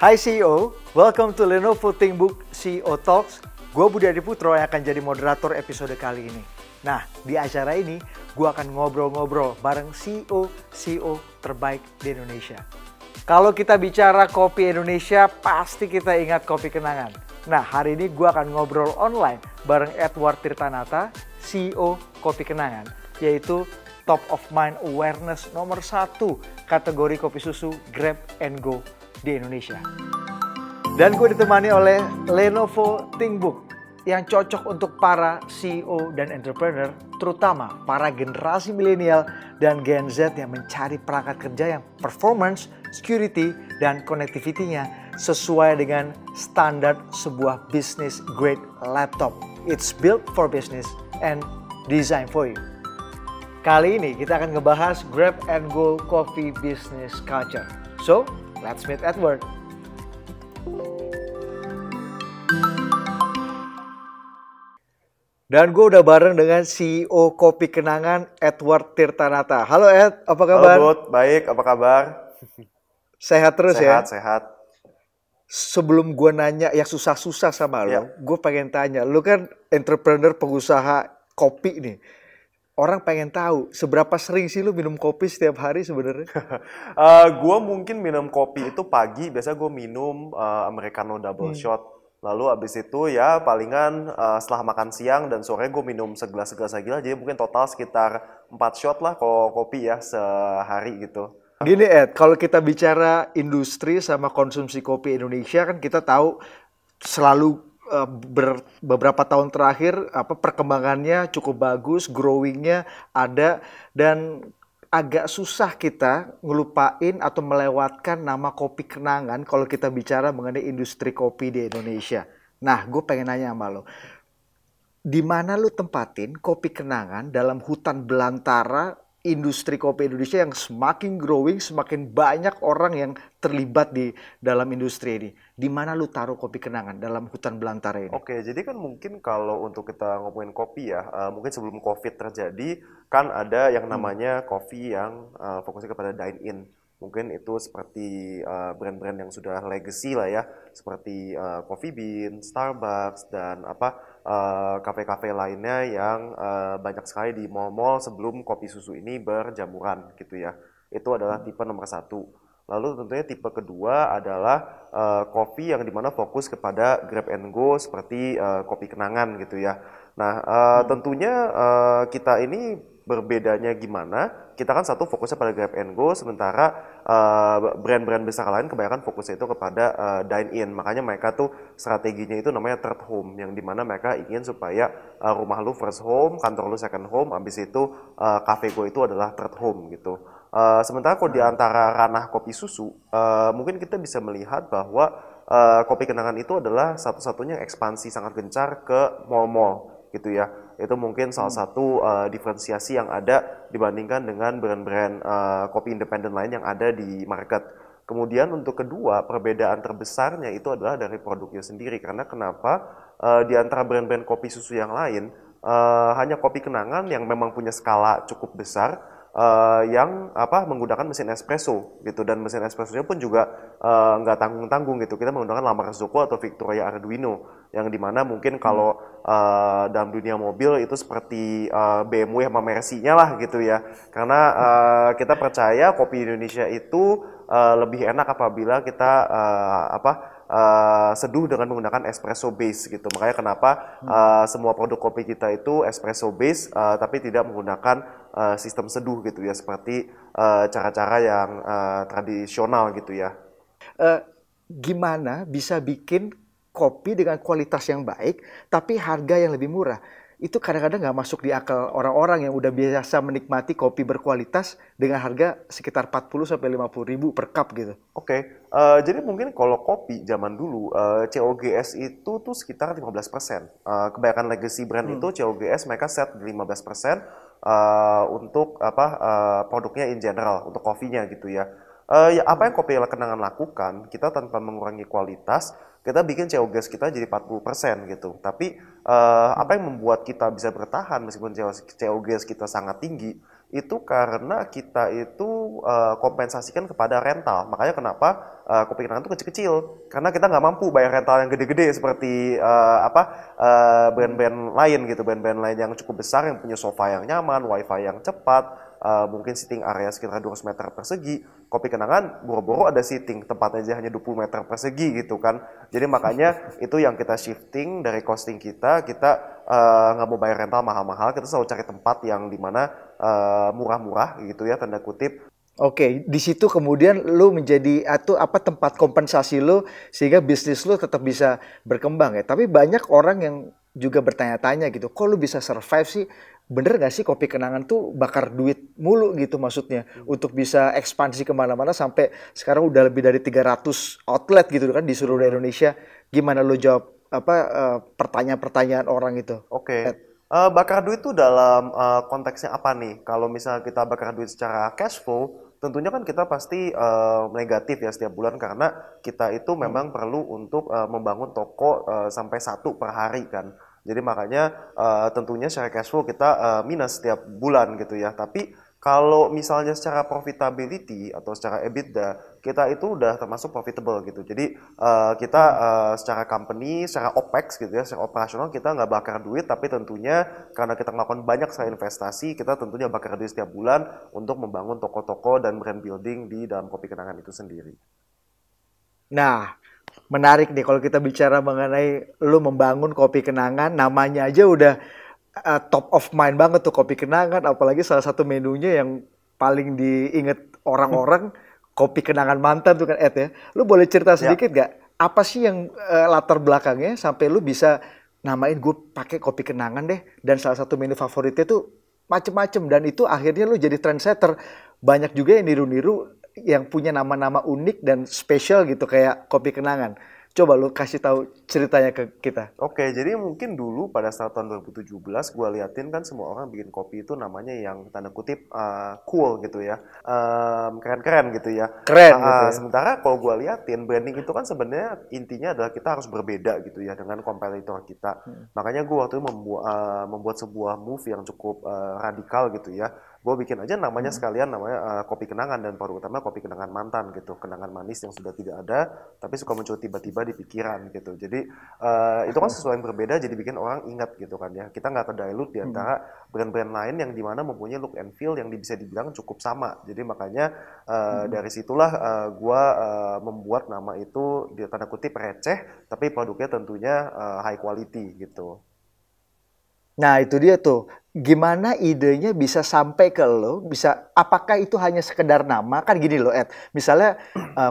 Hai CEO, welcome to Lenovo ThinkBook CEO Talks. Gue Budi Adiputro yang akan jadi moderator episode kali ini. Nah, di acara ini gue akan ngobrol-ngobrol bareng CEO terbaik di Indonesia. Kalau kita bicara kopi Indonesia, pasti kita ingat kopi kenangan. Nah, hari ini gue akan ngobrol online bareng Edward Tirtanata, CEO Kopi Kenangan, yaitu Top of Mind Awareness nomor 1 kategori kopi susu Grab and Go di Indonesia. Dan gue ditemani oleh Lenovo ThinkBook yang cocok untuk para CEO dan entrepreneur, terutama para generasi milenial dan Gen Z yang mencari perangkat kerja yang performance, security, dan connectivity-nya sesuai dengan standar sebuah business grade laptop. It's built for business and designed for you. Kali ini kita akan ngebahas Grab and Go Coffee Business Culture. So, let's meet Edward. Dan gue udah bareng dengan CEO Kopi Kenangan, Edward Tirtanata. Halo Ed, apa kabar? Halo Bud, baik, apa kabar? Sehat terus ya? Sehat. Sebelum gue nanya yang susah-susah sama lo, gue pengen tanya, lo kan entrepreneur pengusaha kopi nih. Orang pengen tahu seberapa sering sih lu minum kopi setiap hari sebenarnya? Gue mungkin minum kopi itu pagi, biasa gue minum Americano double shot. Lalu abis itu ya palingan setelah makan siang dan sore gue minum segelas-segelas lagi lah. Jadi mungkin total sekitar 4 shot lah kalau kopi ya sehari gitu. Gini Ed, kalau kita bicara industri sama konsumsi kopi Indonesia kan kita tahu selalu beberapa tahun terakhir perkembangannya cukup bagus, growingnya ada, dan agak susah kita ngelupain atau melewatkan nama Kopi Kenangan kalau kita bicara mengenai industri kopi di Indonesia. Nah, gue pengen nanya sama lo, di mana lo tempatin Kopi Kenangan dalam hutan belantara industri kopi Indonesia yang semakin growing, semakin banyak orang yang terlibat di dalam industri ini. Di mana lu taruh Kopi Kenangan dalam hutan belantara ini? Oke, jadi kan mungkin kalau untuk kita ngomongin kopi ya, mungkin sebelum COVID terjadi, kan ada yang namanya kopi yang fokusnya kepada dine-in. Mungkin itu seperti brand-brand yang sudah legacy lah ya, seperti Coffee Bean, Starbucks, dan kafe-kafe lainnya yang banyak sekali di mall-mall sebelum kopi susu ini berjamuran gitu ya. Itu adalah tipe nomor 1. Lalu tentunya tipe kedua adalah kopi yang dimana fokus kepada grab and go seperti kopi kenangan gitu ya. Nah tentunya kita ini berbedanya gimana? Kita kan satu fokusnya pada grab and go, sementara brand-brand besar lain kebanyakan fokusnya itu kepada dine-in. Makanya mereka tuh strateginya itu namanya third home, yang dimana mereka ingin supaya rumah lu first home, kantor lu second home, habis itu cafe go itu adalah third home gitu. Sementara kalau di antara ranah kopi susu, mungkin kita bisa melihat bahwa Kopi Kenangan itu adalah satu-satunya ekspansi sangat gencar ke mall-mall gitu ya. Itu mungkin salah satu diferensiasi yang ada dibandingkan dengan brand-brand kopi independen lain yang ada di market. Kemudian untuk kedua, perbedaan terbesarnya itu adalah dari produknya sendiri. Karena kenapa? Di antara brand-brand kopi susu yang lain, hanya Kopi Kenangan yang memang punya skala cukup besar, yang menggunakan mesin espresso gitu, dan mesin espressonya pun juga nggak tanggung-tanggung gitu. Kita menggunakan La Marzocco atau Victoria Arduino, yang dimana mungkin kalau dalam dunia mobil itu seperti BMW sama Mercy-nya lah gitu ya. Karena kita percaya kopi Indonesia itu lebih enak apabila kita seduh dengan menggunakan espresso base gitu. Makanya kenapa semua produk kopi kita itu espresso base, tapi tidak menggunakan sistem seduh gitu ya, seperti cara-cara yang tradisional gitu ya. Gimana bisa bikin kopi dengan kualitas yang baik tapi harga yang lebih murah? Itu kadang-kadang nggak masuk di akal orang-orang yang udah biasa menikmati kopi berkualitas dengan harga sekitar 40-50 ribu per cup gitu. Oke, jadi mungkin kalau kopi zaman dulu, COGS itu tuh sekitar 15%. Kebanyakan legacy brand itu COGS mereka set di 15% untuk produknya in general, untuk kopinya gitu ya. Apa yang Kopi Kenangan lakukan, kita tanpa mengurangi kualitas, kita bikin COGS kita jadi 40% gitu. Tapi apa yang membuat kita bisa bertahan meskipun COGS kita sangat tinggi, itu karena kita itu kompensasikan kepada rental. Makanya kenapa kopi kenangan itu kecil-kecil, karena kita nggak mampu bayar rental yang gede-gede seperti brand-brand lain gitu, brand-brand lain yang cukup besar yang punya sofa yang nyaman, wifi yang cepat, mungkin sitting area sekitar 200 meter persegi. Kopi kenangan boro-boro ada sitting, tempatnya aja hanya 20 meter persegi gitu kan. Jadi makanya itu yang kita shifting dari costing kita nggak mau bayar rental mahal-mahal, kita selalu cari tempat yang dimana murah-murah gitu ya, tanda kutip. Oke, di situ kemudian lu menjadi atau apa tempat kompensasi lu sehingga bisnis lu tetap bisa berkembang ya. Tapi banyak orang yang juga bertanya-tanya gitu, kok lu bisa survive sih? Bener gak sih kopi kenangan tuh bakar duit mulu gitu maksudnya untuk bisa ekspansi kemana-mana sampai sekarang udah lebih dari 300 outlet gitu kan di seluruh Indonesia. Gimana lu jawab apa pertanyaan-pertanyaan orang itu? Oke. Ed? Bakar duit itu dalam konteksnya apa nih? Kalau misalnya kita bakar duit secara cash flow, tentunya kan kita pasti negatif ya setiap bulan karena kita itu memang perlu untuk membangun toko sampai satu per hari kan. Jadi makanya tentunya secara cash flow kita minus setiap bulan gitu ya. Tapi kalau misalnya secara profitability atau secara EBITDA, kita itu udah termasuk profitable gitu. Jadi kita secara company, secara OPEX gitu ya, secara operasional kita nggak bakar duit, tapi tentunya karena kita melakukan banyak sekali investasi, kita tentunya bakar duit setiap bulan untuk membangun toko-toko dan brand building di dalam Kopi Kenangan itu sendiri. Nah, menarik nih kalau kita bicara mengenai lu membangun kopi kenangan, namanya aja udah top of mind banget tuh kopi kenangan, apalagi salah satu menunya yang paling diinget orang-orang kopi kenangan mantan tuh kan Ed ya. Lu boleh cerita Ya. sedikit gak? Apa sih yang latar belakangnya sampai lu bisa namain gue pakai kopi kenangan deh dan salah satu menu favoritnya tuh macem-macem dan itu akhirnya lu jadi trendsetter. Banyak juga yang niru-niru yang punya nama-nama unik dan spesial gitu kayak kopi kenangan. Coba lu kasih tahu ceritanya ke kita. Oke, jadi mungkin dulu pada saat tahun 2017 gue liatin kan semua orang bikin kopi itu namanya yang tanda kutip cool gitu ya, keren-keren gitu ya. Keren gitu ya. Sementara kalau gue liatin branding itu kan sebenarnya intinya adalah kita harus berbeda gitu ya dengan kompetitor kita. Makanya gue waktu itu membuat sebuah move yang cukup radikal gitu ya. Gue bikin aja namanya sekalian namanya kopi kenangan dan produk utama kopi kenangan mantan gitu, kenangan manis yang sudah tidak ada tapi suka muncul tiba-tiba di pikiran gitu. Jadi itu kan sesuatu yang berbeda jadi bikin orang ingat gitu kan ya. Kita nggak terdilute di antara brand-brand lain yang dimana mempunyai look and feel yang bisa dibilang cukup sama. Jadi makanya dari situlah gue membuat nama itu di tanda kutip receh tapi produknya tentunya high quality gitu. Nah itu dia tuh, gimana idenya bisa sampai ke lo, bisa apakah itu hanya sekedar nama, kan gini loh Ed, misalnya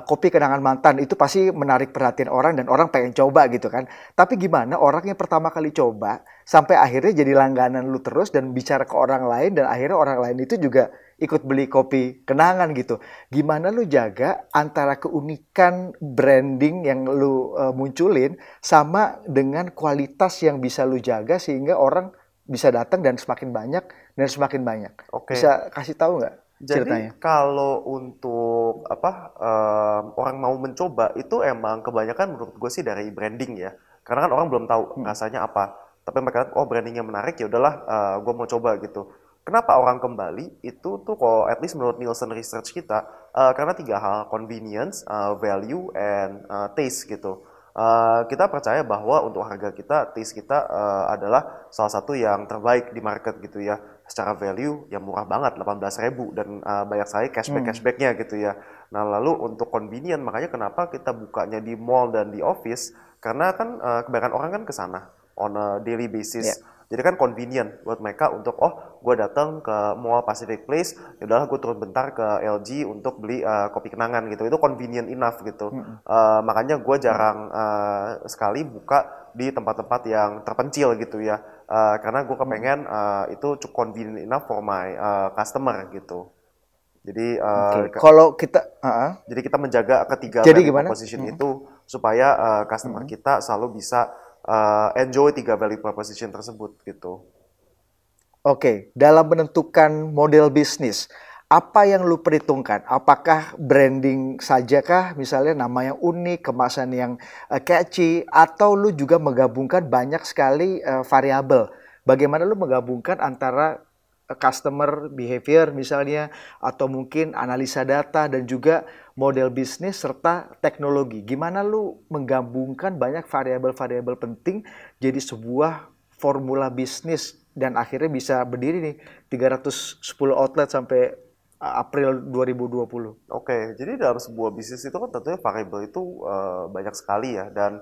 kopi kenangan mantan itu pasti menarik perhatian orang dan orang pengen coba gitu kan, tapi gimana orang yang pertama kali coba, sampai akhirnya jadi langganan lu terus dan bicara ke orang lain dan akhirnya orang lain itu juga ikut beli kopi kenangan gitu. Gimana lu jaga antara keunikan branding yang lu munculin sama dengan kualitas yang bisa lu jaga sehingga orang bisa datang dan semakin banyak dan semakin banyak. Oke. Bisa kasih tahu nggak ceritanya? Jadi kalau untuk orang mau mencoba itu emang kebanyakan menurut gue sih dari branding ya. Karena kan orang belum tahu rasanya apa. Tapi mereka oh brandingnya menarik ya udahlah gue mau coba gitu. Kenapa orang kembali itu tuh kalau at least menurut Nielsen Research kita karena tiga hal convenience, value, and taste gitu. Kita percaya bahwa untuk harga kita, taste kita adalah salah satu yang terbaik di market gitu ya. Secara value yang murah banget, 18.000 dan banyak sekali cashback-cashbacknya gitu ya. Nah lalu untuk convenient, makanya kenapa kita bukanya di mall dan di office, karena kan kebanyakan orang kan ke sana on a daily basis. Ya. Jadi kan convenient buat mereka untuk gue datang ke Mall Pacific Place, ya udahlah gue turun bentar ke LG untuk beli kopi kenangan gitu. Itu convenient enough gitu. Makanya gue jarang sekali buka di tempat-tempat yang terpencil gitu ya. Karena gue kepengen itu cukup convenient enough for my customer gitu. Jadi Kalau kita jadi kita menjaga ketiga jadi value gimana? proposition itu supaya customer kita selalu bisa enjoy tiga value proposition tersebut gitu. Oke, dalam menentukan model bisnis, apa yang lu perhitungkan? Apakah branding saja kah, misalnya nama yang unik, kemasan yang catchy, atau lu juga menggabungkan banyak sekali variabel? Bagaimana lu menggabungkan antara customer behavior misalnya, atau mungkin analisa data dan juga model bisnis serta teknologi. Gimana lu menggabungkan banyak variabel-variabel penting jadi sebuah formula bisnis dan akhirnya bisa berdiri nih 310 outlet sampai April 2020. Oke, jadi dalam sebuah bisnis itu kan tentunya variabel itu banyak sekali ya, dan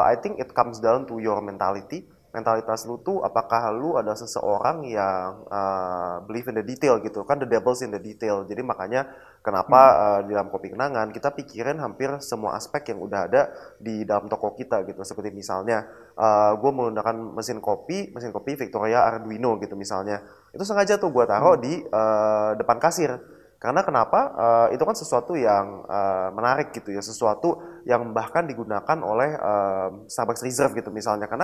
I think it comes down to your mentality. Mentalitas lu tuh apakah lu adalah seseorang yang believe in the detail gitu kan, the devil's in the detail. Jadi makanya kenapa di dalam Kopi Kenangan kita pikirin hampir semua aspek yang udah ada di dalam toko kita gitu. Seperti misalnya gue menggunakan mesin kopi Victoria Arduino gitu misalnya. Itu sengaja tuh gue taruh di depan kasir. Karena kenapa? Itu kan sesuatu yang menarik gitu ya, sesuatu yang bahkan digunakan oleh Starbucks Reserve gitu misalnya. Karena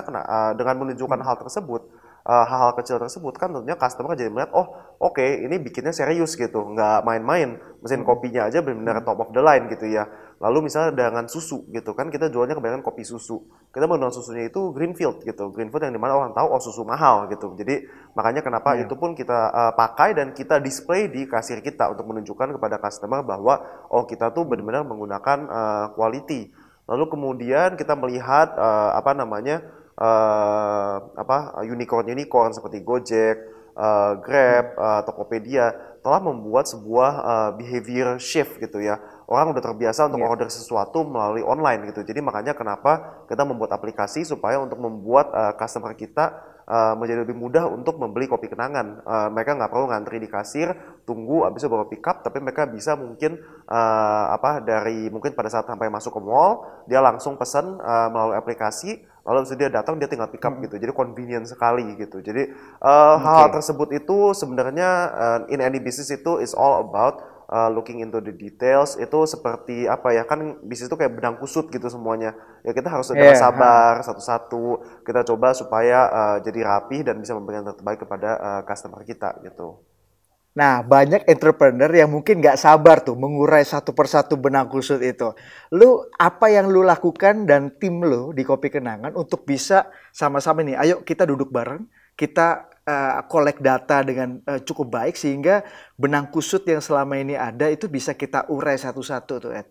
dengan menunjukkan hal tersebut, hal-hal kecil tersebut kan tentunya customer jadi melihat, oh oke, ini bikinnya serius gitu, nggak main-main. Mesin kopinya aja benar-benar top of the line gitu ya. Lalu misalnya dengan susu gitu kan, kita jualnya kebanyakan kopi susu. Kita menggunakan susunya itu Greenfield gitu, Greenfield yang dimana orang tahu oh susu mahal gitu. Jadi makanya kenapa itu pun kita pakai dan kita display di kasir kita untuk menunjukkan kepada customer bahwa oh kita tuh benar-benar menggunakan quality. Lalu kemudian kita melihat unicorn seperti Gojek, Grab, Tokopedia telah membuat sebuah behavior shift gitu ya. Orang udah terbiasa untuk order sesuatu melalui online gitu. Jadi makanya kenapa kita membuat aplikasi supaya untuk membuat customer kita menjadi lebih mudah untuk membeli kopi kenangan. Mereka nggak perlu ngantri di kasir, tunggu habis itu bawa pick up, tapi mereka bisa mungkin dari mungkin pada saat sampai masuk ke mall, dia langsung pesan melalui aplikasi, lalu habis itu dia datang dia tinggal pick up gitu. Jadi convenient sekali gitu. Jadi hal tersebut itu sebenarnya in any business itu is all about looking into the details. Itu seperti apa ya, kan bisnis itu kayak benang kusut gitu semuanya ya, kita harus dengan sabar satu-satu kita coba supaya jadi rapi dan bisa memberikan yang terbaik kepada customer kita gitu. Nah, banyak entrepreneur yang mungkin nggak sabar tuh mengurai satu persatu benang kusut itu. Lu, apa yang lu lakukan dan tim lu di Kopi Kenangan untuk bisa sama-sama nih, ayo kita duduk bareng, kita collect data dengan cukup baik sehingga benang kusut yang selama ini ada itu bisa kita urai satu-satu tuh, Ed.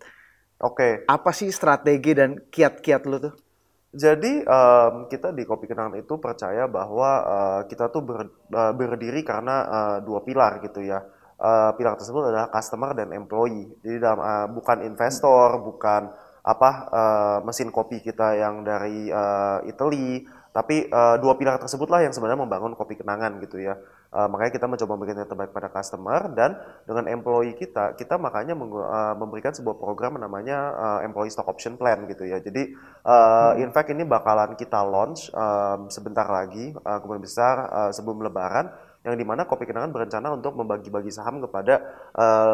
Oke. Apa sih strategi dan kiat-kiat lu tuh? Jadi kita di Kopi Kenangan itu percaya bahwa kita tuh berdiri karena dua pilar gitu ya. Pilar tersebut adalah customer dan employee. Jadi dalam bukan investor, bukan mesin kopi kita yang dari Italy, tapi dua pilar tersebutlah yang sebenarnya membangun Kopi Kenangan gitu ya. Makanya kita mencoba memberikan yang terbaik pada customer, dan dengan employee kita makanya memberikan sebuah program namanya employee stock option plan gitu ya. Jadi in fact ini bakalan kita launch sebentar lagi, kemungkinan besar sebelum Lebaran, yang dimana Kopi Kenangan berencana untuk membagi-bagi saham kepada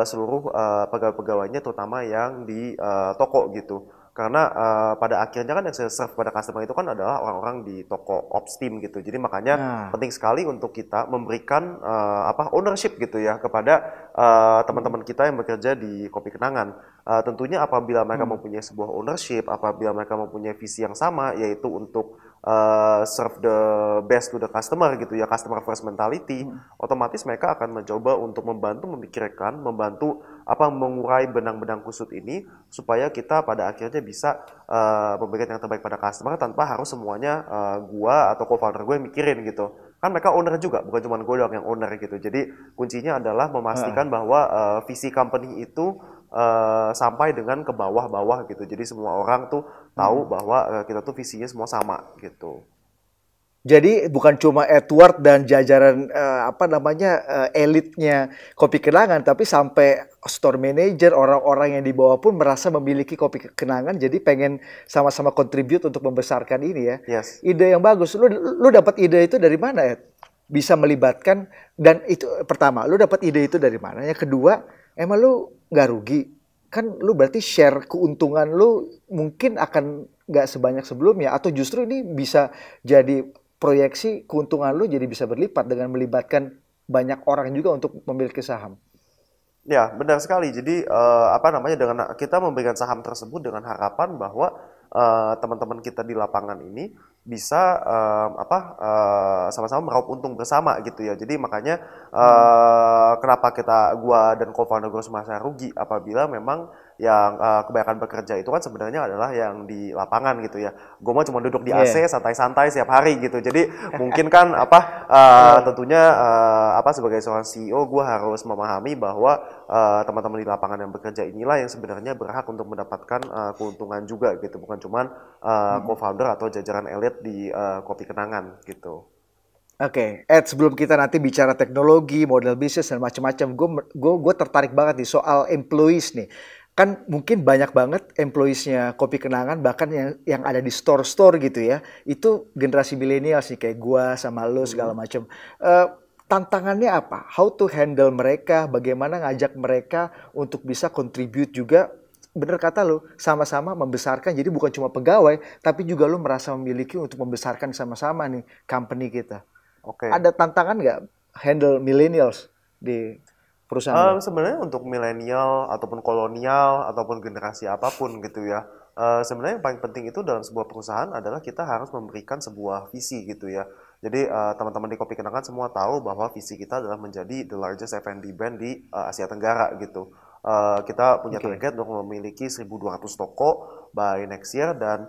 seluruh pegawai-pegawainya, terutama yang di toko gitu. Karena pada akhirnya kan yang saya serve pada customer itu kan adalah orang-orang di toko ops team gitu. Jadi makanya penting sekali untuk kita memberikan ownership gitu ya kepada teman-teman kita yang bekerja di Kopi Kenangan. Tentunya apabila mereka mempunyai sebuah ownership, apabila mereka mempunyai visi yang sama, yaitu untuk serve the best to the customer gitu ya, customer first mentality, otomatis mereka akan mencoba untuk memikirkan, membantu mengurai benang-benang kusut ini supaya kita pada akhirnya bisa memberikan yang terbaik pada customer tanpa harus semuanya gua atau co-founder gue mikirin gitu. Kan mereka owner juga, bukan cuma gue doang yang owner gitu. Jadi kuncinya adalah memastikan bahwa visi company itu sampai dengan ke bawah-bawah gitu. Jadi semua orang tuh tahu bahwa kita tuh visinya semua sama gitu. Jadi bukan cuma Edward dan jajaran elitnya Kopi Kenangan, tapi sampai store manager, orang-orang yang di bawah pun merasa memiliki Kopi Kenangan, jadi pengen sama-sama contribute untuk membesarkan ini ya. Yes. Ide yang bagus. Lu dapat ide itu dari mana, Ed? Bisa melibatkan, dan itu pertama, lu dapat ide itu dari mana? Yang kedua, emang lu nggak rugi? Kan lu berarti share keuntungan lu mungkin akan nggak sebanyak sebelumnya, atau justru ini bisa jadi proyeksi keuntungan lu jadi bisa berlipat dengan melibatkan banyak orang juga untuk memiliki saham. Ya, benar sekali. Jadi dengan kita memberikan saham tersebut dengan harapan bahwa teman-teman kita di lapangan ini bisa sama-sama meraup untung bersama gitu ya. Jadi makanya kenapa gua dan co-founder gue merasa rugi apabila memang yang kebanyakan bekerja itu kan sebenarnya adalah yang di lapangan gitu ya. Gue mah cuma duduk di AC santai-santai setiap hari gitu. Jadi mungkin kan tentunya sebagai seorang CEO gue harus memahami bahwa teman-teman di lapangan yang bekerja inilah yang sebenarnya berhak untuk mendapatkan keuntungan juga gitu. Bukan cuma co-founder atau jajaran elit di Kopi Kenangan gitu. Oke, Ed, sebelum kita nanti bicara teknologi, model bisnis dan macam-macam, gue tertarik banget nih soal employees nih. Kan mungkin banyak banget employees-nya Kopi Kenangan, bahkan yang ada di store-store gitu ya. Itu generasi milenial sih, kayak gue sama lo segala macam. Tantangannya apa? How to handle mereka? Bagaimana ngajak mereka untuk bisa contribute juga? Bener kata lo, sama-sama membesarkan. Jadi bukan cuma pegawai, tapi juga lo merasa memiliki untuk membesarkan sama-sama nih company kita. Oke. Ada tantangan nggak handle millennials di perusahaan? Sebenarnya untuk milenial ataupun kolonial ataupun generasi apapun gitu ya, sebenarnya yang paling penting itu dalam sebuah perusahaan adalah kita harus memberikan sebuah visi gitu ya. Jadi teman-teman di Kopi Kenangan semua tahu bahwa visi kita adalah menjadi the largest F&B brand di Asia Tenggara gitu. Kita punya target untuk memiliki 1.200 toko by next year dan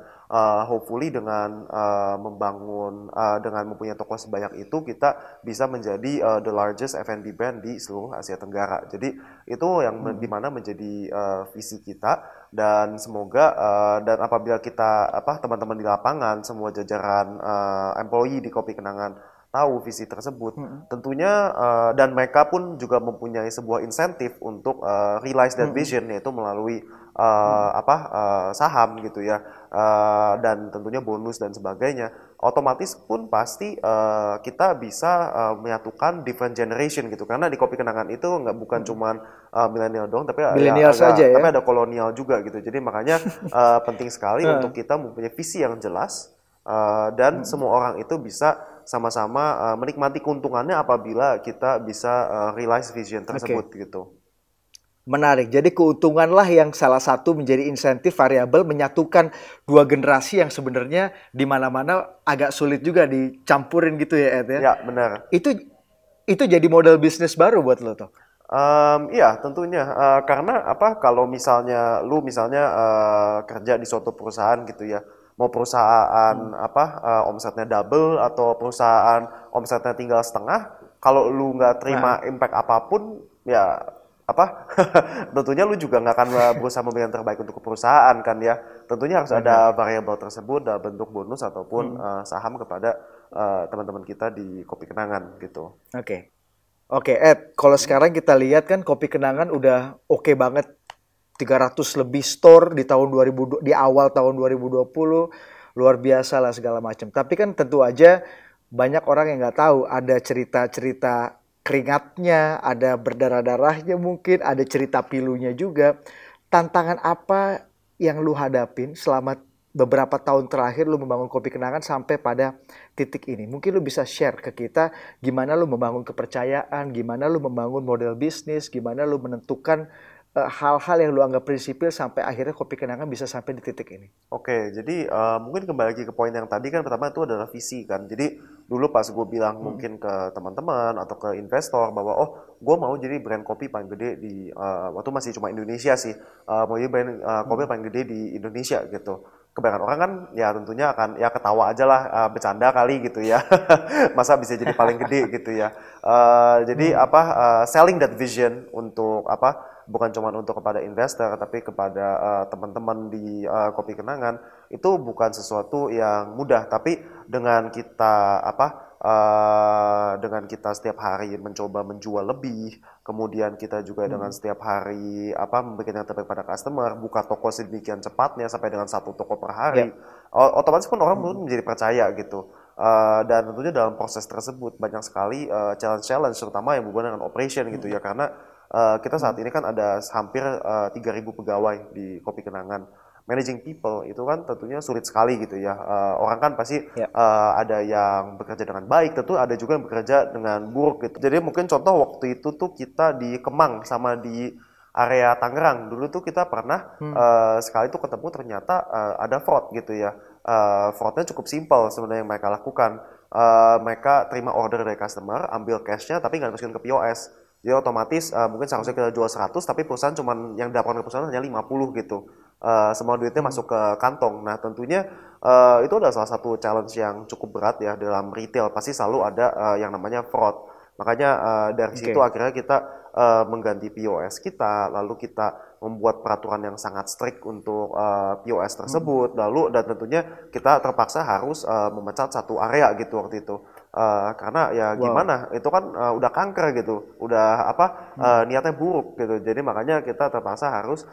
hopefully dengan dengan mempunyai toko sebanyak itu kita bisa menjadi the largest F&B brand di seluruh Asia Tenggara. Jadi itu yang dimana menjadi visi kita dan semoga dan apabila kita teman-teman di lapangan semua jajaran employee di Kopi Kenangan tahu visi tersebut, tentunya dan mereka pun juga mempunyai sebuah insentif untuk realize that vision yaitu melalui saham gitu ya dan tentunya bonus dan sebagainya. Otomatis pun pasti kita bisa menyatukan different generation gitu karena di Kopi Kenangan itu bukan cuman milenial doang tapi tapi ada kolonial juga gitu. Jadi makanya penting sekali untuk kita mempunyai visi yang jelas dan semua orang itu bisa sama-sama menikmati keuntungannya apabila kita bisa realize vision tersebut gitu. Menarik. Jadi keuntunganlah yang salah satu menjadi insentif variabel menyatukan dua generasi yang sebenarnya di mana-mana agak sulit juga dicampurin gitu ya, Ed ya. Ya, benar. Itu jadi model bisnis baru buat lo tuh. Iya tentunya karena kalau misalnya lu kerja di suatu perusahaan gitu ya, mau perusahaan omsetnya double atau perusahaan omsetnya tinggal setengah, kalau lu nggak terima impact apapun ya tentunya lu juga nggak akan berusaha memberikan terbaik untuk perusahaan kan ya. Tentunya harus ada variabel tersebut dalam bentuk bonus ataupun saham kepada teman-teman kita di Kopi Kenangan gitu. Oke, Ed, kalau sekarang kita lihat kan Kopi Kenangan udah oke banget. 300 lebih store di di awal tahun 2020, luar biasa lah segala macam. Tapi kan tentu aja banyak orang yang nggak tahu ada cerita-cerita keringatnya, ada berdarah-darahnya mungkin, ada cerita pilunya juga. Tantangan apa yang lu hadapin selama beberapa tahun terakhir lu membangun Kopi Kenangan sampai pada titik ini? Mungkin lu bisa share ke kita gimana lu membangun kepercayaan, gimana lu membangun model bisnis, gimana lu menentukan hal-hal yang lu anggap prinsipil sampai akhirnya Kopi Kenangan bisa sampai di titik ini. Oke, jadi mungkin kembali lagi ke poin yang tadi kan pertama itu adalah visi kan. Jadi dulu pas gue bilang mungkin ke teman-teman atau ke investor bahwa gue mau jadi brand kopi paling gede di waktu masih cuma Indonesia sih, mau jadi brand kopi paling gede di Indonesia gitu. Kebanyakan orang kan ya tentunya akan ya ketawa aja lah, bercanda kali gitu ya. Masa bisa jadi paling gede gitu ya. Jadi selling that vision untuk bukan cuma untuk kepada investor tapi kepada teman-teman di Kopi Kenangan itu bukan sesuatu yang mudah, tapi dengan kita dengan kita setiap hari mencoba menjual lebih, kemudian kita juga dengan setiap hari memberikan yang terbaik pada customer, buka toko sedemikian cepatnya sampai dengan 1 toko per hari, otomatis pun orang menjadi percaya gitu. Dan tentunya dalam proses tersebut banyak sekali challenge-challenge terutama yang berhubungan dengan operation gitu ya, karena kita saat ini kan ada hampir 3.000 pegawai di Kopi Kenangan. Managing people itu kan tentunya sulit sekali gitu ya. Orang kan pasti ada yang bekerja dengan baik, tentu ada juga yang bekerja dengan buruk gitu. Jadi mungkin contoh waktu itu tuh kita di Kemang sama di area Tangerang. Dulu tuh kita pernah sekali tuh ketemu ternyata ada fraud gitu ya. Fraudnya cukup simpel sebenarnya yang mereka lakukan. Mereka terima order dari customer, ambil cashnya tapi nggak masukin ke POS. Jadi otomatis mungkin seharusnya kita jual 100 tapi perusahaan cuman yang dapatkan ke perusahaan hanya 50 gitu. Semua duitnya masuk ke kantong. Nah tentunya itu adalah salah satu challenge yang cukup berat ya dalam retail. Pasti selalu ada yang namanya fraud. Makanya dari situ Oke. akhirnya kita mengganti POS kita, lalu kita membuat peraturan yang sangat strict untuk POS tersebut, lalu dan tentunya kita terpaksa harus memecat satu area gitu waktu itu. Karena ya Wow. gimana, itu kan udah kanker gitu, udah niatnya buruk gitu. Jadi makanya kita terpaksa harus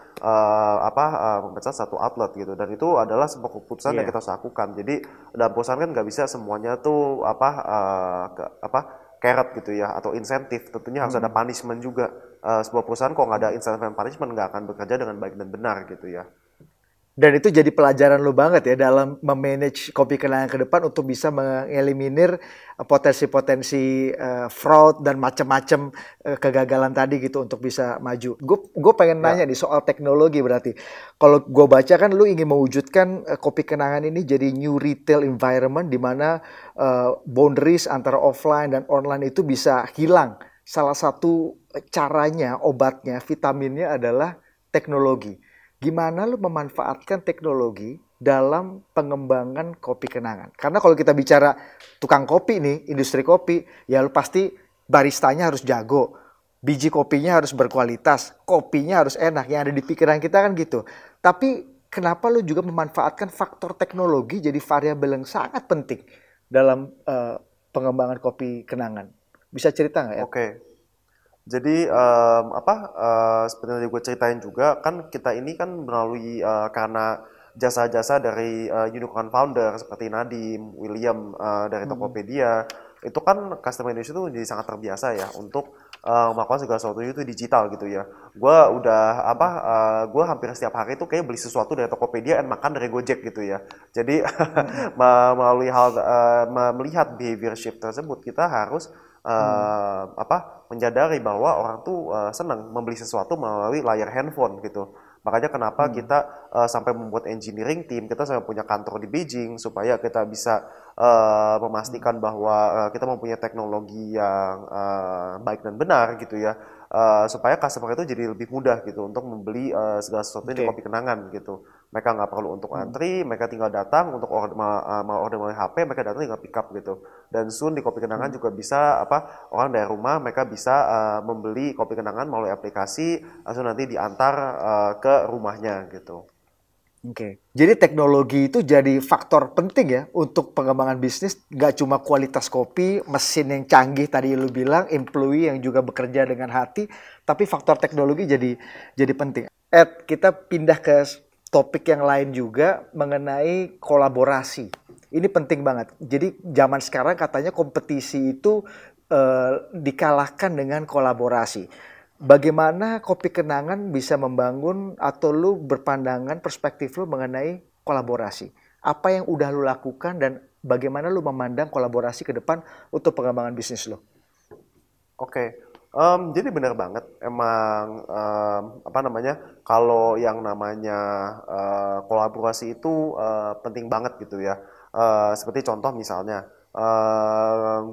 memecat satu outlet gitu. Dan itu adalah sebuah keputusan yang Iya. kita harus lakukan. Jadi dalam perusahaan kan nggak bisa semuanya tuh carrot gitu ya atau insentif, tentunya harus ada punishment juga. Sebuah perusahaan kalau nggak ada insentif dan punishment nggak akan bekerja dengan baik dan benar gitu ya. Dan itu jadi pelajaran lo banget ya dalam memanage kopi kenangan ke depan untuk bisa mengeliminir potensi-potensi fraud dan macam-macam kegagalan tadi gitu untuk bisa maju. Gue pengen Ya, nanya nih soal teknologi berarti. Kalau gue baca kan lu ingin mewujudkan kopi kenangan ini jadi new retail environment di mana boundaries antara offline dan online itu bisa hilang. Salah satu caranya, obatnya, vitaminnya adalah teknologi. Gimana lu memanfaatkan teknologi dalam pengembangan kopi kenangan? Karena kalau kita bicara tukang kopi nih, industri kopi, ya lu pasti baristanya harus jago, biji kopinya harus berkualitas, kopinya harus enak. Yang ada di pikiran kita kan gitu. Tapi kenapa lu juga memanfaatkan faktor teknologi jadi variabel yang sangat penting dalam pengembangan kopi kenangan? Bisa cerita nggak, Ed? oke. Jadi seperti yang gue ceritain juga kan kita ini kan melalui karena jasa-jasa dari unicorn founder seperti Nadim, William dari Tokopedia itu kan customer Indonesia itu jadi sangat terbiasa ya untuk melakukan segala sesuatu itu digital gitu ya. Gue hampir setiap hari itu kayak beli sesuatu dari Tokopedia dan makan dari Gojek gitu ya. Jadi melalui melihat behavior shift tersebut kita harus menyadari bahwa orang tuh senang membeli sesuatu melalui layar handphone gitu. Makanya kenapa kita sampai membuat engineering team, kita sampai punya kantor di Beijing supaya kita bisa memastikan bahwa kita mempunyai teknologi yang baik dan benar gitu ya. Supaya customer itu jadi lebih mudah gitu untuk membeli segala sesuatu di Oke. kopi kenangan gitu. Mereka nggak perlu untuk antri, mereka tinggal datang untuk order melalui HP, mereka datang tinggal pick up gitu. Dan soon di kopi kenangan juga bisa orang dari rumah mereka bisa membeli kopi kenangan melalui aplikasi langsung nanti diantar ke rumahnya gitu. Oke, jadi teknologi itu jadi faktor penting ya untuk pengembangan bisnis. Gak cuma kualitas kopi, mesin yang canggih tadi lu bilang, employee yang juga bekerja dengan hati, tapi faktor teknologi jadi penting. Ed, kita pindah ke topik yang lain juga mengenai kolaborasi. Ini penting banget. Jadi zaman sekarang katanya kompetisi itu dikalahkan dengan kolaborasi. Bagaimana kopi kenangan bisa membangun atau lu berpandangan perspektif lu mengenai kolaborasi? Apa yang udah lu lakukan dan bagaimana lu memandang kolaborasi ke depan untuk pengembangan bisnis lu? Oke, jadi benar banget. Emang kalau yang namanya kolaborasi itu penting banget gitu ya. Seperti contoh misalnya,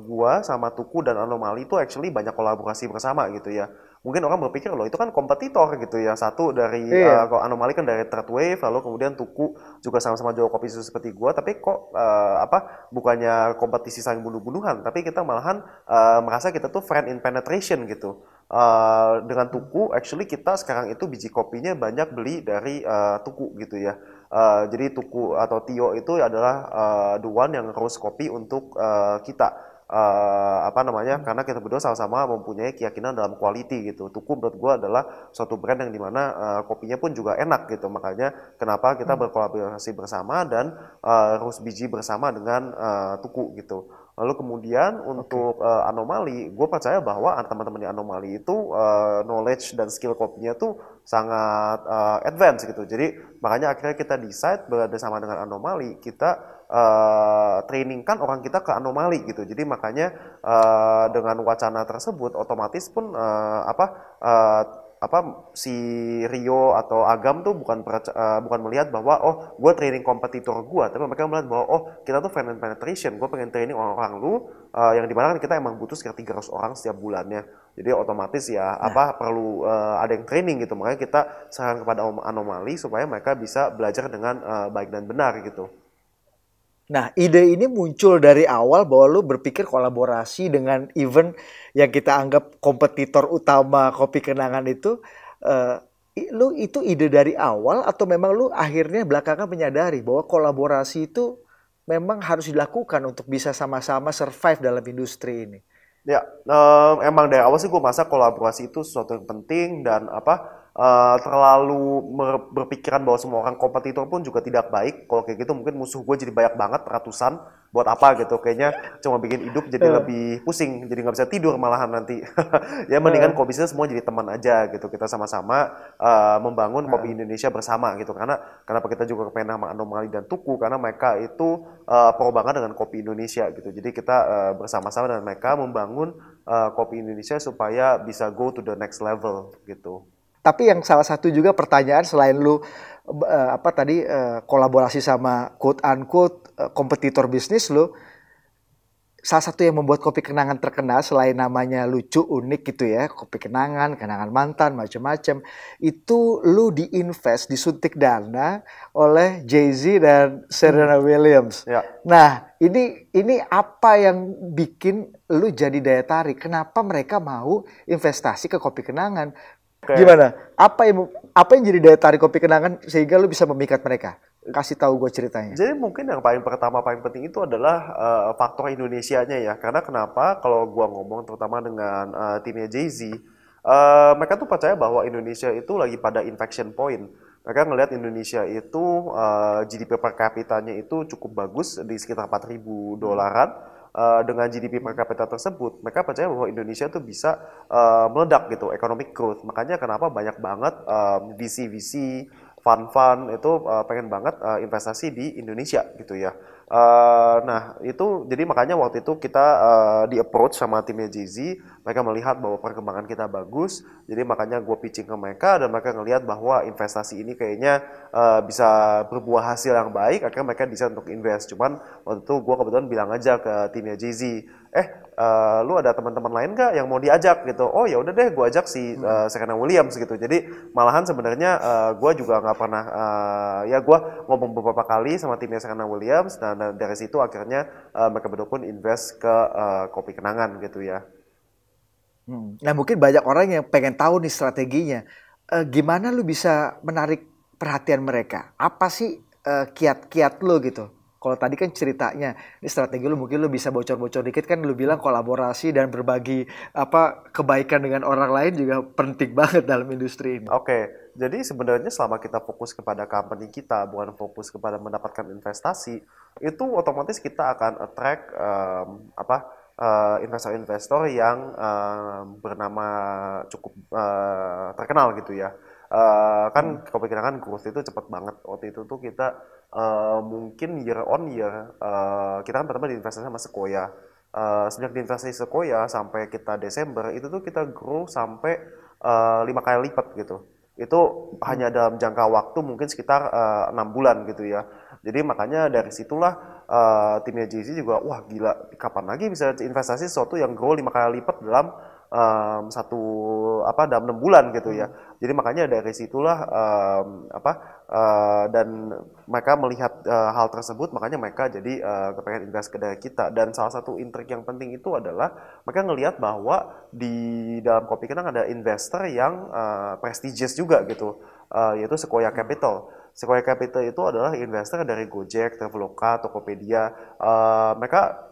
gua sama Tuku dan Anomali itu actually banyak kolaborasi bersama gitu ya. Mungkin orang berpikir loh itu kan kompetitor gitu ya. Satu dari Iya. kalau Anomali kan dari Third Wave, lalu kemudian Tuku juga sama-sama jual kopi susu seperti gua. Tapi kok bukannya kompetisi saling bunuh-bunuhan, tapi kita malahan merasa kita tuh friend in penetration gitu. Dengan Tuku, actually kita sekarang itu biji kopinya banyak beli dari Tuku gitu ya. Jadi Tuku atau Tio itu adalah the one yang roast kopi untuk kita. Karena kita berdua sama-sama mempunyai keyakinan dalam quality gitu. Tuku menurut gue adalah suatu brand yang dimana kopinya pun juga enak gitu. Makanya kenapa kita berkolaborasi bersama dan roast biji bersama dengan Tuku gitu. Lalu kemudian Oke. untuk anomali, gue percaya bahwa teman-teman di anomali itu knowledge dan skill kopinya tuh sangat advance gitu. Jadi makanya akhirnya kita decide bersama dengan anomali, kita trainingkan orang kita ke anomali gitu. Jadi makanya dengan wacana tersebut, otomatis pun si Rio atau Agam tuh bukan melihat bahwa oh gue training kompetitor gue, tapi mereka melihat bahwa oh kita tuh fan and penetration, gue pengen training orang-orang lu yang dimana kan kita emang butuh sekitar 300 orang setiap bulannya, jadi otomatis ya perlu ada yang training gitu, makanya kita sarankan kepada Anomali supaya mereka bisa belajar dengan baik dan benar gitu. Nah, ide ini muncul dari awal bahwa lu berpikir kolaborasi dengan event yang kita anggap kompetitor utama Kopi Kenangan itu, lu itu ide dari awal atau memang lu akhirnya belakangan menyadari bahwa kolaborasi itu memang harus dilakukan untuk bisa sama-sama survive dalam industri ini? Ya, emang dari awal sih gue masa kolaborasi itu sesuatu yang penting dan terlalu berpikiran bahwa semua orang kompetitor pun juga tidak baik. Kalau kayak gitu mungkin musuh gue jadi banyak banget, ratusan. Buat apa gitu? Kayaknya cuma bikin hidup jadi lebih pusing, jadi nggak bisa tidur malahan nanti. Ya mendingan kalau bisa semua jadi teman aja gitu. Kita sama-sama membangun kopi Indonesia bersama gitu. Karena kenapa kita juga kepengen sama Anomali dan Tuku, karena mereka itu pro banget dengan kopi Indonesia gitu. Jadi kita bersama-sama dengan mereka membangun kopi Indonesia supaya bisa go to the next level gitu. Tapi yang salah satu juga pertanyaan selain lu kolaborasi sama quote unquote kompetitor bisnis lu, salah satu yang membuat Kopi Kenangan terkenal selain namanya lucu, unik gitu ya, Kopi Kenangan, Kenangan Mantan, macam-macam, itu lu diinvest, disuntik dana oleh Jay-Z dan Serena Williams. Ya. Nah, ini apa yang bikin lu jadi daya tarik? Kenapa mereka mau investasi ke Kopi Kenangan? Gimana? Apa yang jadi daya tarik Kopi Kenangan sehingga lu bisa memikat mereka? Kasih tahu gue ceritanya. Jadi mungkin yang paling penting itu adalah faktor Indonesianya ya. Karena kenapa? Kalau gue ngomong terutama dengan timnya Jay-Z, mereka tuh percaya bahwa Indonesia itu lagi pada inflection point. Mereka ngelihat Indonesia itu GDP per kapitanya itu cukup bagus di sekitar 4.000 dolaran. Dengan GDP per kapita tersebut, mereka percaya bahwa Indonesia tuh bisa meledak gitu, economic growth. Makanya kenapa banyak banget VC, fund itu pengen banget investasi di Indonesia gitu ya. Nah itu jadi makanya waktu itu kita di approach sama timnya Jay-Z, mereka melihat bahwa perkembangan kita bagus, jadi makanya gue pitching ke mereka dan mereka ngelihat bahwa investasi ini kayaknya bisa berbuah hasil yang baik, akhirnya mereka bisa untuk invest. Cuman waktu itu gue kebetulan bilang aja ke timnya Jay-Z, lu ada teman-teman lain gak yang mau diajak gitu? Oh ya udah deh, gue ajak si Serena Williams gitu. Jadi malahan sebenarnya gue juga nggak pernah gue ngomong beberapa kali sama timnya Serena Williams dan dari situ akhirnya mereka berdua pun invest ke Kopi Kenangan gitu ya. Nah mungkin banyak orang yang pengen tahu nih strateginya. Gimana lu bisa menarik perhatian mereka? Apa sih kiat-kiat lu gitu? Kalau tadi kan ceritanya, ini strategi lu mungkin lu bisa bocor-bocor dikit kan, lu bilang kolaborasi dan berbagi kebaikan dengan orang lain juga penting banget dalam industri ini. Oke, jadi sebenarnya selama kita fokus kepada company kita, bukan fokus kepada mendapatkan investasi, itu otomatis kita akan attract investor-investor yang bernama cukup terkenal gitu ya. Kan Kopi Kenangan growth itu cepat banget. Waktu itu tuh kita mungkin year on year kita kan pertama diinvestasi sama Sequoia. Sejak diinvestasi Sequoia sampai kita Desember itu tuh kita grow sampai 5 kali lipat gitu. Itu hanya dalam jangka waktu mungkin sekitar 6 bulan gitu ya. Jadi makanya dari situlah timnya Jay-Z juga wah gila, kapan lagi bisa investasi sesuatu yang grow 5 kali lipat dalam dalam 6 bulan gitu ya. Jadi makanya dari situlah dan mereka melihat hal tersebut, makanya mereka jadi kepengen invest ke dari kita. Dan salah satu intrik yang penting itu adalah mereka ngelihat bahwa di dalam Kopi Kenangan ada investor yang prestigious juga gitu, yaitu Sequoia Capital. Sequoia Capital itu adalah investor dari Gojek, Traveloka, Tokopedia. Mereka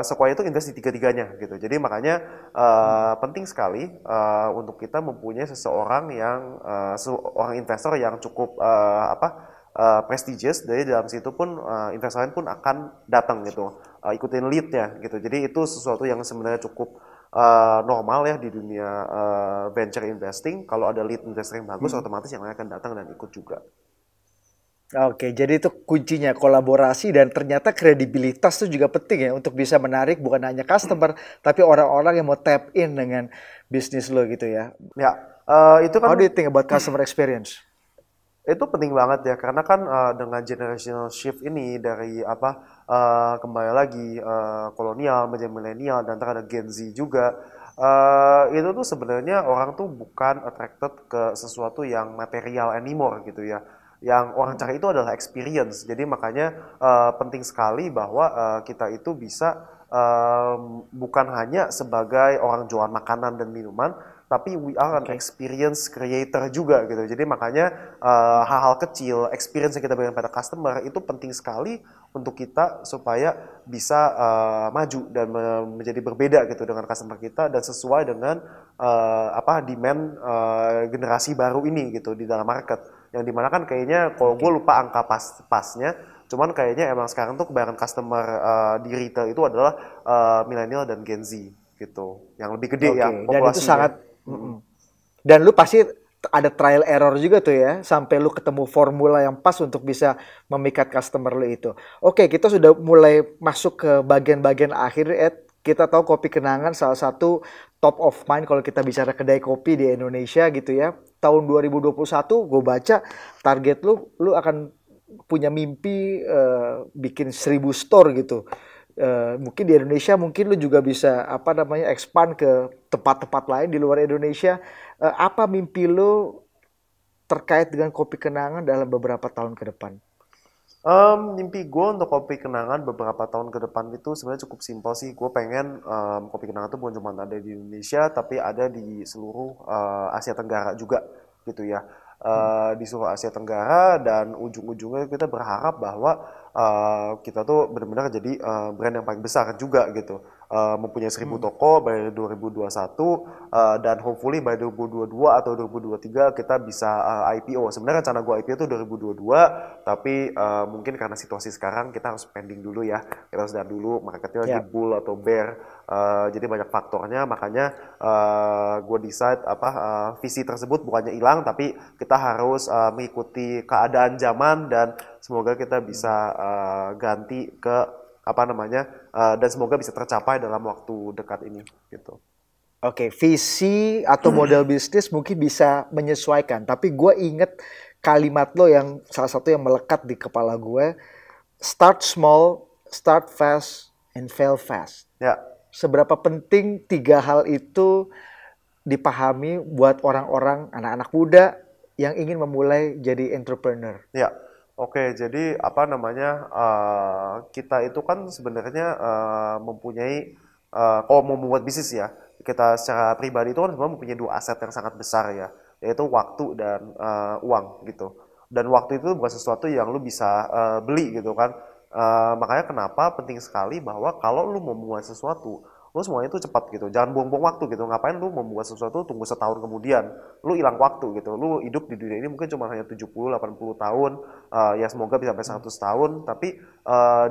Sequoia itu invest di tiga-tiganya gitu. Jadi makanya penting sekali untuk kita mempunyai seseorang yang seorang investor yang cukup prestigious. Dari dalam situ pun investor lain pun akan datang gitu, ikutin lead-nya gitu. Jadi itu sesuatu yang sebenarnya cukup normal ya di dunia venture investing. Kalau ada lead investor yang bagus, otomatis yang lain akan datang dan ikut juga. Oke, jadi itu kuncinya kolaborasi dan ternyata kredibilitas itu juga penting ya untuk bisa menarik bukan hanya customer tapi orang-orang yang mau tap in dengan bisnis lo gitu ya. Ya, Itu kan How do you think about customer experience? itu penting banget ya karena kan dengan generational shift ini dari kembali lagi kolonial menjadi milenial dan ntar ada Gen Z juga itu tuh sebenarnya orang tuh bukan attracted ke sesuatu yang material anymore gitu ya. Yang orang cari itu adalah experience. Jadi makanya penting sekali bahwa kita itu bisa bukan hanya sebagai orang jualan makanan dan minuman, tapi we are an experience creator juga gitu. Jadi makanya hal-hal kecil, experience yang kita berikan pada customer itu penting sekali untuk kita supaya bisa maju dan menjadi berbeda gitu dengan customer kita dan sesuai dengan demand generasi baru ini gitu di dalam market. Yang dimana kan kayaknya kalau gue lupa angka pasnya, cuman kayaknya emang sekarang tuh kebanyakan customer di retail itu adalah milenial dan Gen Z gitu, yang lebih gede ya Dan itu populasinya. sangat dan lu pasti ada trial error juga tuh ya sampai lu ketemu formula yang pas untuk bisa memikat customer lu itu. Oke, kita sudah mulai masuk ke bagian-bagian akhir, Ed. Kita tahu Kopi Kenangan salah satu top of mind kalau kita bicara kedai kopi di Indonesia gitu ya. Tahun 2021 gue baca target lu akan punya mimpi bikin 1.000 store gitu. Mungkin di Indonesia mungkin lu juga bisa expand ke tempat-tempat lain di luar Indonesia. Apa mimpi lu terkait dengan Kopi Kenangan dalam beberapa tahun ke depan? Mimpi gue untuk Kopi Kenangan beberapa tahun ke depan itu sebenarnya cukup simpel sih. Gue pengen Kopi Kenangan itu bukan cuma ada di Indonesia, tapi ada di seluruh Asia Tenggara juga gitu ya. Di seluruh Asia Tenggara dan ujung-ujungnya kita berharap bahwa kita tuh benar-benar jadi brand yang paling besar juga gitu. Mempunyai 1.000 toko by 2021 dan hopefully by 2022 atau 2023 kita bisa IPO. Sebenarnya rencana gue IPO itu 2022, tapi mungkin karena situasi sekarang kita harus pending dulu ya. Kita harus lihat dulu marketnya lagi bull atau bear. Jadi banyak faktornya, makanya gue decide visi tersebut bukannya hilang, tapi kita harus mengikuti keadaan zaman dan semoga kita bisa ganti ke dan semoga bisa tercapai dalam waktu dekat ini gitu. Oke, visi atau model bisnis mungkin bisa menyesuaikan, tapi gue inget kalimat lo yang salah satu yang melekat di kepala gue, start small, start fast, and fail fast. Ya. Seberapa penting 3 hal itu dipahami buat orang-orang, anak-anak muda yang ingin memulai jadi entrepreneur? Ya. Oke, jadi kita itu kan sebenarnya mempunyai kalau mau membuat bisnis ya, kita secara pribadi itu kan sebenarnya mempunyai 2 aset yang sangat besar ya, yaitu waktu dan uang gitu. Dan waktu itu bukan sesuatu yang lu bisa beli gitu kan. Makanya kenapa penting sekali bahwa kalau lu mau membuat sesuatu, lu semuanya itu cepat gitu, jangan buang-buang waktu gitu. Ngapain lu membuat sesuatu tunggu setahun kemudian, lu hilang waktu gitu. Lu hidup di dunia ini mungkin cuma hanya 70-80 tahun, ya semoga bisa sampai 100 tahun, tapi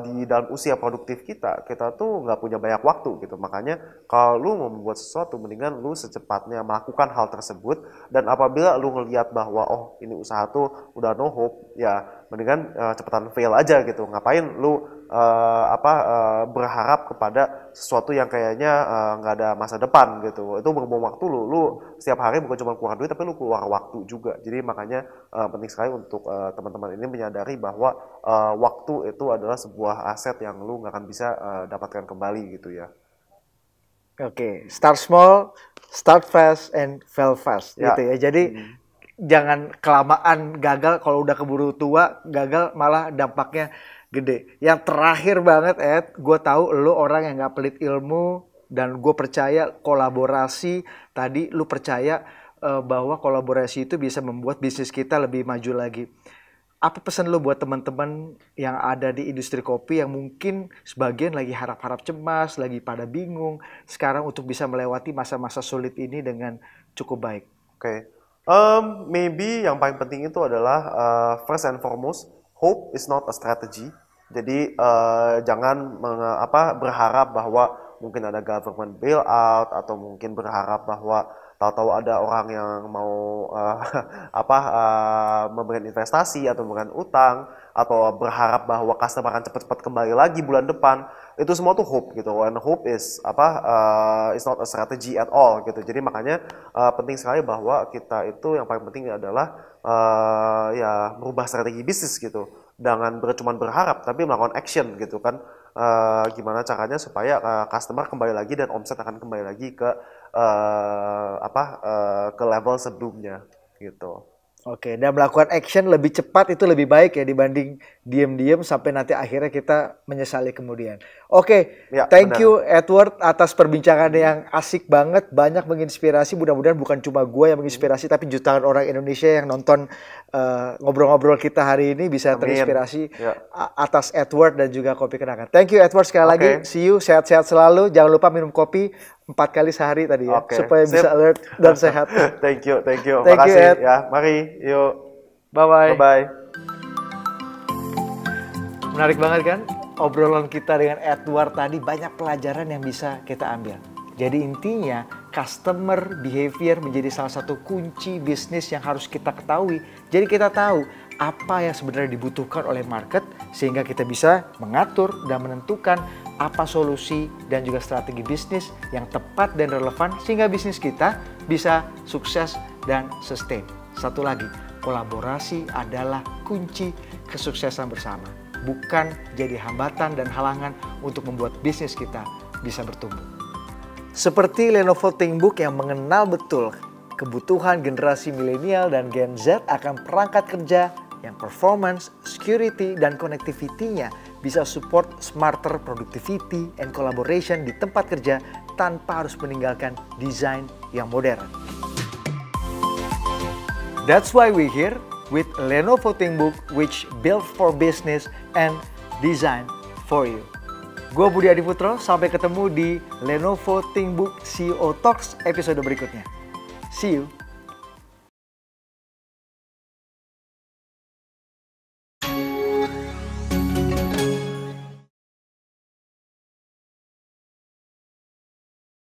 di dalam usia produktif kita tuh nggak punya banyak waktu gitu. Makanya kalau lu mau membuat sesuatu, mendingan lu secepatnya melakukan hal tersebut. Dan apabila lu ngelihat bahwa oh ini usaha tuh udah no hope, ya mendingan cepetan fail aja gitu. Ngapain lu berharap kepada sesuatu yang kayaknya nggak ada masa depan gitu. Itu buang waktu lu setiap hari bukan cuma keluar duit, tapi lu keluar waktu juga. Jadi makanya penting sekali untuk teman-teman ini menyadari bahwa waktu itu adalah sebuah aset yang lu nggak akan bisa dapatkan kembali gitu ya. Oke, start small, start fast, and fail fast Ya. gitu ya. Jadi jangan kelamaan gagal, kalau udah keburu tua gagal malah dampaknya gede. Yang terakhir banget Ed, gue tahu lo orang yang gak pelit ilmu dan gue percaya kolaborasi. Tadi lu percaya bahwa kolaborasi itu bisa membuat bisnis kita lebih maju lagi. Apa pesan lo buat teman-teman yang ada di industri kopi yang mungkin sebagian lagi harap-harap cemas, lagi pada bingung sekarang untuk bisa melewati masa-masa sulit ini dengan cukup baik? Oke. Maybe yang paling penting itu adalah first and foremost, hope is not a strategy. Jadi jangan berharap bahwa mungkin ada government bailout atau mungkin berharap bahwa tahu-tahu ada orang yang mau memberikan investasi atau memberikan utang atau berharap bahwa customer akan cepat-cepat kembali lagi bulan depan, itu semua tuh hope gitu. And hope is is not a strategy at all gitu. Jadi makanya penting sekali bahwa kita itu yang paling penting adalah ya merubah strategi bisnis gitu. Jangan cuman berharap tapi melakukan action gitu kan. Gimana caranya supaya customer kembali lagi dan omset akan kembali lagi ke ke level sebelumnya gitu. Oke, dan melakukan action lebih cepat itu lebih baik ya dibanding diem-diem sampai nanti akhirnya kita menyesali kemudian. Oke, Ya, thank benar. you Edward atas perbincangannya yang asik banget, banyak menginspirasi. Mudah-mudahan bukan cuma gue yang menginspirasi, tapi jutaan orang Indonesia yang nonton ngobrol-ngobrol kita hari ini bisa Amin. terinspirasi Ya. atas Edward dan juga Kopi Kenangan. Thank you Edward sekali lagi, Oke. see you, sehat-sehat selalu. Jangan lupa minum kopi 4 kali sehari tadi ya, Oke, supaya sip. bisa alert dan sehat. Thank you. Thank you, Makasih Ed. ya. Mari, yuk. Bye-bye. Bye-bye. Menarik banget kan obrolan kita dengan Edward tadi, banyak pelajaran yang bisa kita ambil. Jadi intinya customer behavior menjadi salah satu kunci bisnis yang harus kita ketahui. Jadi kita tahu apa yang sebenarnya dibutuhkan oleh market sehingga kita bisa mengatur dan menentukan apa solusi dan juga strategi bisnis yang tepat dan relevan sehingga bisnis kita bisa sukses dan sustain. Satu lagi, kolaborasi adalah kunci kesuksesan bersama, bukan jadi hambatan dan halangan untuk membuat bisnis kita bisa bertumbuh. Seperti Lenovo ThinkBook yang mengenal betul kebutuhan generasi milenial dan Gen Z akan perangkat kerja yang performance, security, dan connectivity-nya bisa support smarter productivity and collaboration di tempat kerja tanpa harus meninggalkan desain yang modern. That's why we're here with Lenovo ThinkBook, which built for business and designed for you. Gue Budi Adiputro, sampai ketemu di Lenovo ThinkBook CEO Talks episode berikutnya. See you.